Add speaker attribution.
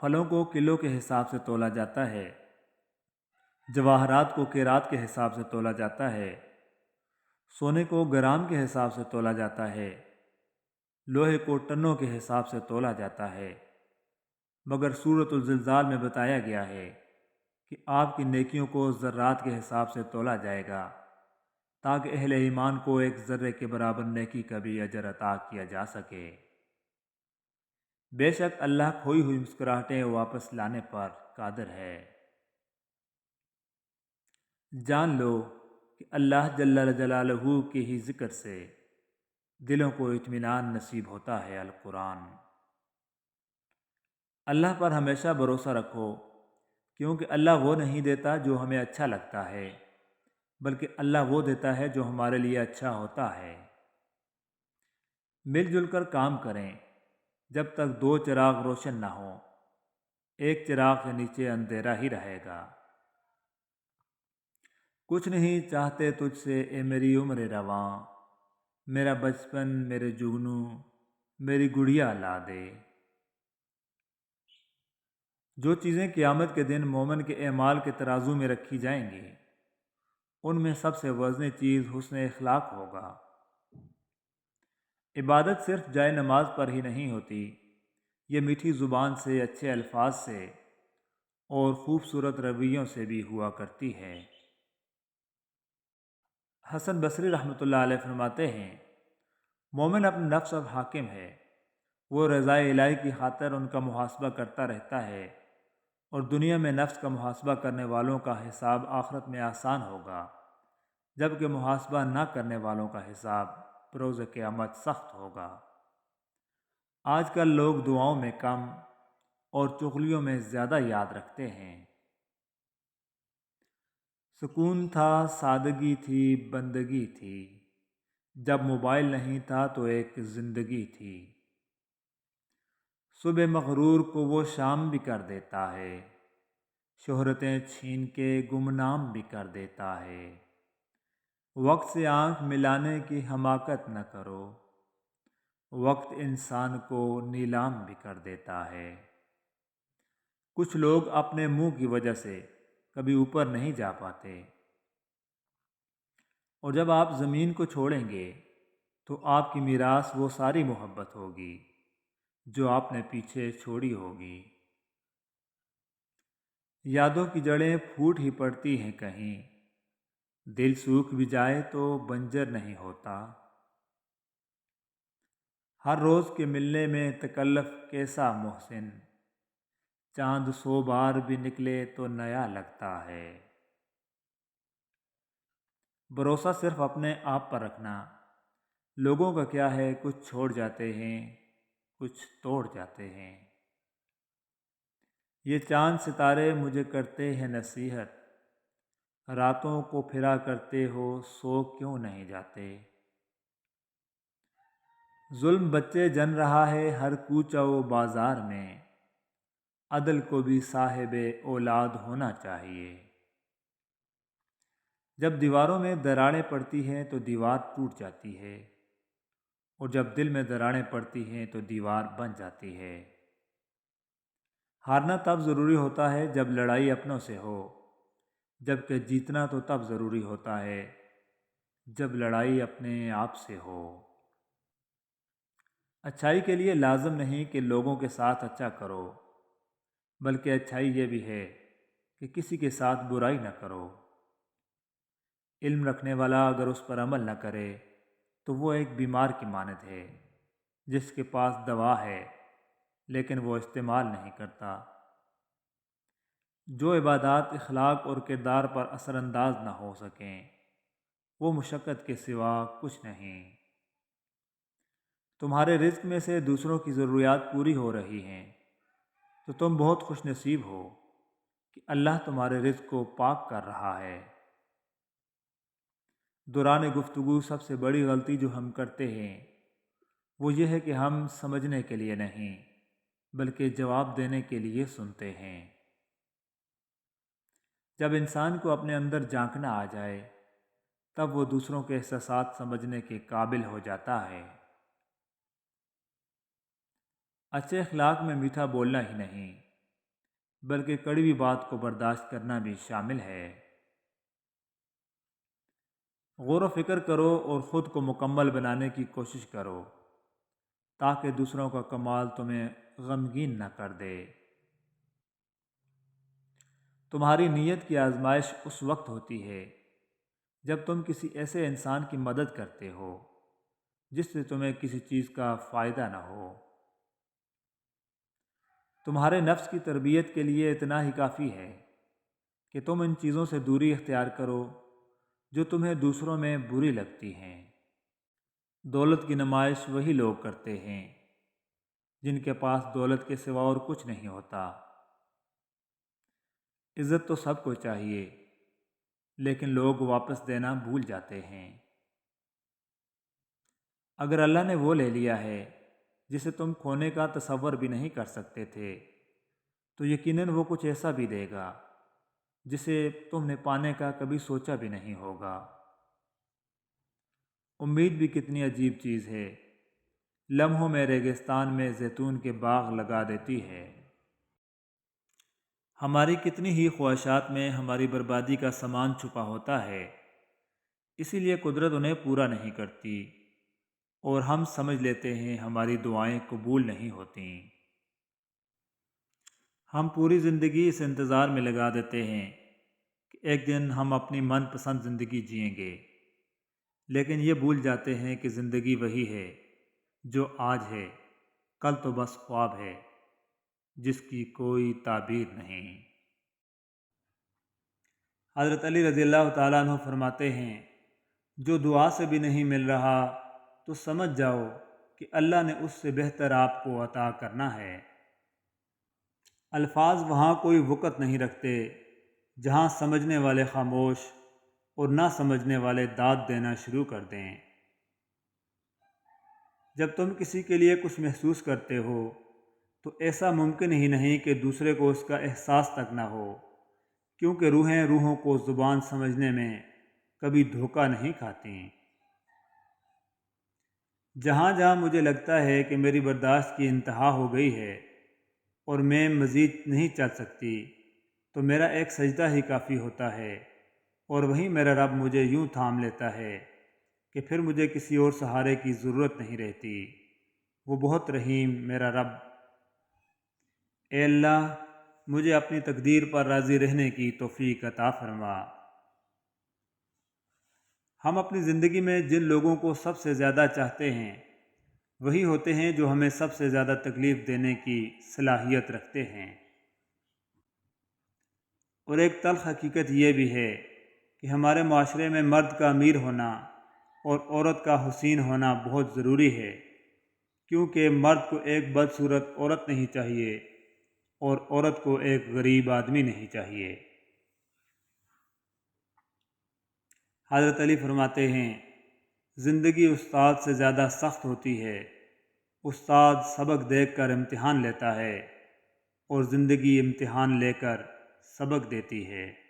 Speaker 1: پھلوں کو کلو کے حساب سے تولا جاتا ہے، جواہرات کو کیرات کے حساب سے تولا جاتا ہے، سونے کو گرام کے حساب سے تولا جاتا ہے، لوہے کو ٹنوں کے حساب سے تولا جاتا ہے، مگر سورۃ الزلزال میں بتایا گیا ہے کہ آپ کی نیکیوں کو ذرات کے حساب سے تولا جائے گا، تاکہ اہل ایمان کو ایک ذرے کے برابر نیکی کا بھی اجر عطا کیا جا سکے۔ بے شک اللہ کھوئی ہوئی مسکراہٹیں واپس لانے پر قادر ہے۔ جان لو کہ اللہ جل جلالہ کے ہی ذکر سے دلوں کو اطمینان نصیب ہوتا ہے۔ القرآن۔ اللہ پر ہمیشہ بھروسہ رکھو، کیونکہ اللہ وہ نہیں دیتا جو ہمیں اچھا لگتا ہے، بلکہ اللہ وہ دیتا ہے جو ہمارے لیے اچھا ہوتا ہے۔ مل جل کر کام کریں، جب تک دو چراغ روشن نہ ہوں، ایک چراغ کے نیچے اندھیرا ہی رہے گا۔ کچھ نہیں چاہتے تجھ سے اے میری عمر رواں، میرا بچپن میرے جگنو میری گڑیا لا دے۔ جو چیزیں قیامت کے دن مومن کے اعمال کے ترازو میں رکھی جائیں گی، ان میں سب سے وزنی چیز حسن اخلاق ہوگا۔ عبادت صرف جائے نماز پر ہی نہیں ہوتی، یہ میٹھی زبان سے، اچھے الفاظ سے اور خوبصورت رویوں سے بھی ہوا کرتی ہے۔ حسن بصری رحمۃ اللہ علیہ فرماتے ہیں، مومن اپنے نفس پر حاکم ہے، وہ رضا الہی کی خاطر ان کا محاسبہ کرتا رہتا ہے، اور دنیا میں نفس کا محاسبہ کرنے والوں کا حساب آخرت میں آسان ہوگا، جبکہ محاسبہ نہ کرنے والوں کا حساب بروز قیامت سخت ہوگا۔ آج کل لوگ دعاؤں میں کم اور چغلیوں میں زیادہ یاد رکھتے ہیں۔ سکون تھا، سادگی تھی، بندگی تھی، جب موبائل نہیں تھا تو ایک زندگی تھی۔ صبح مغرور کو وہ شام بھی کر دیتا ہے، شہرتیں چھین کے گمنام بھی کر دیتا ہے۔ وقت سے آنکھ ملانے کی حماقت نہ کرو، وقت انسان کو نیلام بھی کر دیتا ہے۔ کچھ لوگ اپنے منہ کی وجہ سے کبھی اوپر نہیں جا پاتے، اور جب آپ زمین کو چھوڑیں گے تو آپ کی میراث وہ ساری محبت ہوگی جو آپ نے پیچھے چھوڑی ہوگی۔ یادوں کی جڑیں پھوٹ ہی پڑتی ہیں کہیں، دل سوکھ بھی جائے تو بنجر نہیں ہوتا۔ ہر روز کے ملنے میں تکلف کیسا محسن، چاند 100 بار بھی نکلے تو نیا لگتا ہے۔ بھروسہ صرف اپنے آپ پر رکھنا، لوگوں کا کیا ہے، کچھ چھوڑ جاتے ہیں، کچھ توڑ جاتے ہیں۔ یہ چاند ستارے مجھے کرتے ہیں نصیحت، راتوں کو پھرا کرتے ہو سو کیوں نہیں جاتے۔ ظلم بچے جن رہا ہے ہر کوچہ و بازار میں، عدل کو بھی صاحب اولاد ہونا چاہیے۔ جب دیواروں میں دراڑیں پڑتی ہیں تو دیوار ٹوٹ جاتی ہے، اور جب دل میں دراڑیں پڑتی ہیں تو دیوار بن جاتی ہے۔ ہارنا تب ضروری ہوتا ہے جب لڑائی اپنوں سے ہو، جبکہ جیتنا تو تب ضروری ہوتا ہے جب لڑائی اپنے آپ سے ہو۔ اچھائی کے لیے لازم نہیں کہ لوگوں کے ساتھ اچھا کرو، بلکہ اچھائی یہ بھی ہے کہ کسی کے ساتھ برائی نہ کرو۔ علم رکھنے والا اگر اس پر عمل نہ کرے تو وہ ایک بیمار کی مانند ہے جس کے پاس دوا ہے لیکن وہ استعمال نہیں کرتا۔ جو عبادات اخلاق اور کردار پر اثر انداز نہ ہو سکیں، وہ مشقت کے سوا کچھ نہیں۔ تمہارے رزق میں سے دوسروں کی ضروریات پوری ہو رہی ہیں تو تم بہت خوش نصیب ہو کہ اللہ تمہارے رزق کو پاک کر رہا ہے۔ دوران گفتگو سب سے بڑی غلطی جو ہم کرتے ہیں وہ یہ ہے کہ ہم سمجھنے کے لیے نہیں بلکہ جواب دینے کے لیے سنتے ہیں۔ جب انسان کو اپنے اندر جھانکنا آ جائے تب وہ دوسروں کے احساسات سمجھنے کے قابل ہو جاتا ہے۔ اچھے اخلاق میں میٹھا بولنا ہی نہیں بلکہ کڑوی بات کو برداشت کرنا بھی شامل ہے۔ غور و فکر کرو اور خود کو مکمل بنانے کی کوشش کرو تاکہ دوسروں کا کمال تمہیں غمگین نہ کر دے۔ تمہاری نیت کی آزمائش اس وقت ہوتی ہے جب تم کسی ایسے انسان کی مدد کرتے ہو جس سے تمہیں کسی چیز کا فائدہ نہ ہو۔ تمہارے نفس کی تربیت کے لیے اتنا ہی کافی ہے کہ تم ان چیزوں سے دوری اختیار کرو جو تمہیں دوسروں میں بری لگتی ہیں۔ دولت کی نمائش وہی لوگ کرتے ہیں جن کے پاس دولت کے سوا اور کچھ نہیں ہوتا۔ عزت تو سب کو چاہیے، لیکن لوگ واپس دینا بھول جاتے ہیں۔ اگر اللہ نے وہ لے لیا ہے جسے تم کھونے کا تصور بھی نہیں کر سکتے تھے، تو یقیناً وہ کچھ ایسا بھی دے گا جسے تم نے پانے کا کبھی سوچا بھی نہیں ہوگا۔ امید بھی کتنی عجیب چیز ہے، لمحوں میں ریگستان میں زیتون کے باغ لگا دیتی ہے۔ ہماری کتنی ہی خواہشات میں ہماری بربادی کا سامان چھپا ہوتا ہے، اسی لیے قدرت انہیں پورا نہیں کرتی اور ہم سمجھ لیتے ہیں ہماری دعائیں قبول نہیں ہوتیں۔ ہم پوری زندگی اس انتظار میں لگا دیتے ہیں کہ ایک دن ہم اپنی من پسند زندگی جئیں گے، لیکن یہ بھول جاتے ہیں کہ زندگی وہی ہے جو آج ہے، کل تو بس خواب ہے جس کی کوئی تعبیر نہیں۔ حضرت علی رضی اللہ تعالیٰ عنہ فرماتے ہیں، جو دعا سے بھی نہیں مل رہا تو سمجھ جاؤ کہ اللہ نے اس سے بہتر آپ کو عطا کرنا ہے۔ الفاظ وہاں کوئی وقت نہیں رکھتے جہاں سمجھنے والے خاموش اور نہ سمجھنے والے داد دینا شروع کر دیں۔ جب تم کسی کے لیے کچھ محسوس کرتے ہو تو ایسا ممکن ہی نہیں کہ دوسرے کو اس کا احساس تک نہ ہو، کیونکہ روحیں روحوں کو زبان سمجھنے میں کبھی دھوکہ نہیں کھاتی۔ جہاں جہاں مجھے لگتا ہے کہ میری برداشت کی انتہا ہو گئی ہے اور میں مزید نہیں چل سکتی، تو میرا ایک سجدہ ہی کافی ہوتا ہے، اور وہیں میرا رب مجھے یوں تھام لیتا ہے کہ پھر مجھے کسی اور سہارے کی ضرورت نہیں رہتی۔ وہ بہت رحیم میرا رب۔ اے اللہ، مجھے اپنی تقدیر پر راضی رہنے کی توفیق عطا فرما۔ ہم اپنی زندگی میں جن لوگوں کو سب سے زیادہ چاہتے ہیں وہی ہوتے ہیں جو ہمیں سب سے زیادہ تکلیف دینے کی صلاحیت رکھتے ہیں۔ اور ایک تلخ حقیقت یہ بھی ہے کہ ہمارے معاشرے میں مرد کا امیر ہونا اور عورت کا حسین ہونا بہت ضروری ہے، کیونکہ مرد کو ایک بدصورت عورت نہیں چاہیے اور عورت کو ایک غریب آدمی نہیں چاہیے۔ حضرت علی فرماتے ہیں، زندگی استاد سے زیادہ سخت ہوتی ہے۔ استاد سبق دیکھ کر امتحان لیتا ہے اور زندگی امتحان لے کر سبق دیتی ہے۔